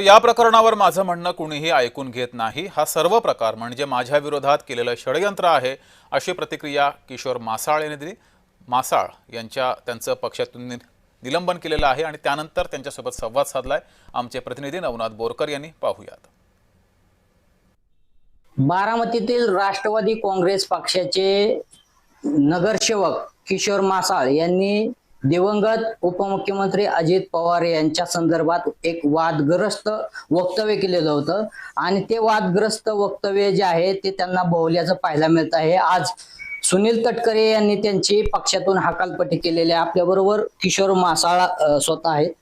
या प्रकरणावर माझं म्हणणं कुणीही ऐकून घेत नाही। हा सर्व प्रकार म्हणजे माझ्या विरोधात केलेलं षडयंत्र आहे, अशी प्रतिक्रिया किशोर मासाळ यांनी दिली। मासाळ त्यांचं पक्षातून निलंबन केलेलं आहे आणि त्यानंतर त्यांच्यासोबत संवाद साधलाय आमचे प्रतिनिधी नवनाथ बोरकर यांनी। पाहूयात। बारामतीतील राष्ट्रवादी काँग्रेस पक्षाचे नगरसेवक किशोर मासाळ यांनी दिवंगत उपमुख्यमंत्री अजित पवार यांच्या संदर्भात एक वादग्रस्त वक्तव्य केलेलं होतं आणि ते वादग्रस्त वक्तव्य जे आहे ते त्यांना भोवल्याचं पाहायला मिळत आहे। आज सुनील तटकरे यांनी त्यांची पक्षातून हकालपट्टी केलेली आहे। आपल्याबरोबर किशोर मासाळ स्वतः आहेत।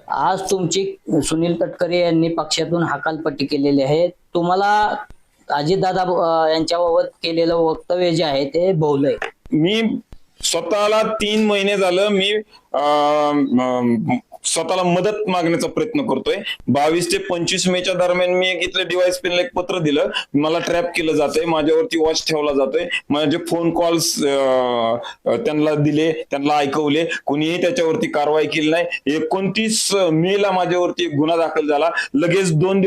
आज तुमची सुनील तटकरे यांनी पक्षातून हकालपट्टी केलेली आहे, तुम्हाला अजितदादा यांच्याबाबत केलेलं वक्तव्य जे आहे ते भोवलंय। मी स्वतःला 3 महिने झालं मी स्वतःला मदत मागण्याचा प्रयत्न करतोय। 22 ते 25 मेच्या दरम्यान मी इथले डिवाइस पेनला एक पत्र दिलं, मला ट्रॅप केलं जातंय, माझ्यावरती वॉच ठेवला जातोय, माझे फोन कॉल्स त्यांना दिले, त्यांना ऐकवले, कोणीही त्याच्यावरती कारवाई केली नाही। 29 मेला माझ्यावरती गुन्हा दाखल झाला। लगेच 2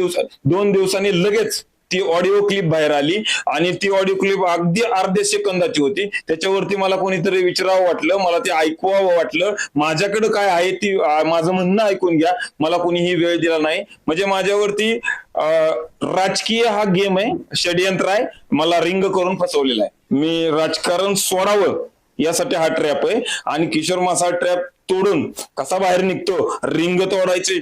दिवसांनी लगेच ती ऑडिओ क्लिप बाहेर आली आणि ती ऑडिओ क्लिप अगदी अर्ध्या सेकंदाची होती। त्याच्यावरती मला कोणीतरी विचारावं वाटलं, मला ते ऐकवावं वाटलं, माझ्याकडे काय आहे ती माझं म्हणणं ऐकून घ्या, मला कोणीही वेळ दिला नाही। म्हणजे माझ्यावरती राजकीय हा गेम आहे, षडयंत्र आहे, मला रिंग करून फसवलेला आहे। मी राजकारण सोडावं यासाठी हा ट्रॅप आहे आणि किशोर मासाळ ट्रॅप तोडून कसा बाहेर निघतो, रिंग तोडायची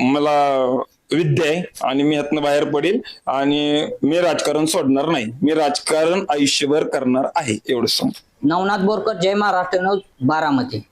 मला विद्या आहे आणि मी ह्यातनं बाहेर पडेल आणि मी राजकारण सोडणार नाही, मी राजकारण आयुष्यभर करणार आहे, एवढं सांग। नवनाथ बोरकर, जय महाराष्ट्र न्यूज, बारामती।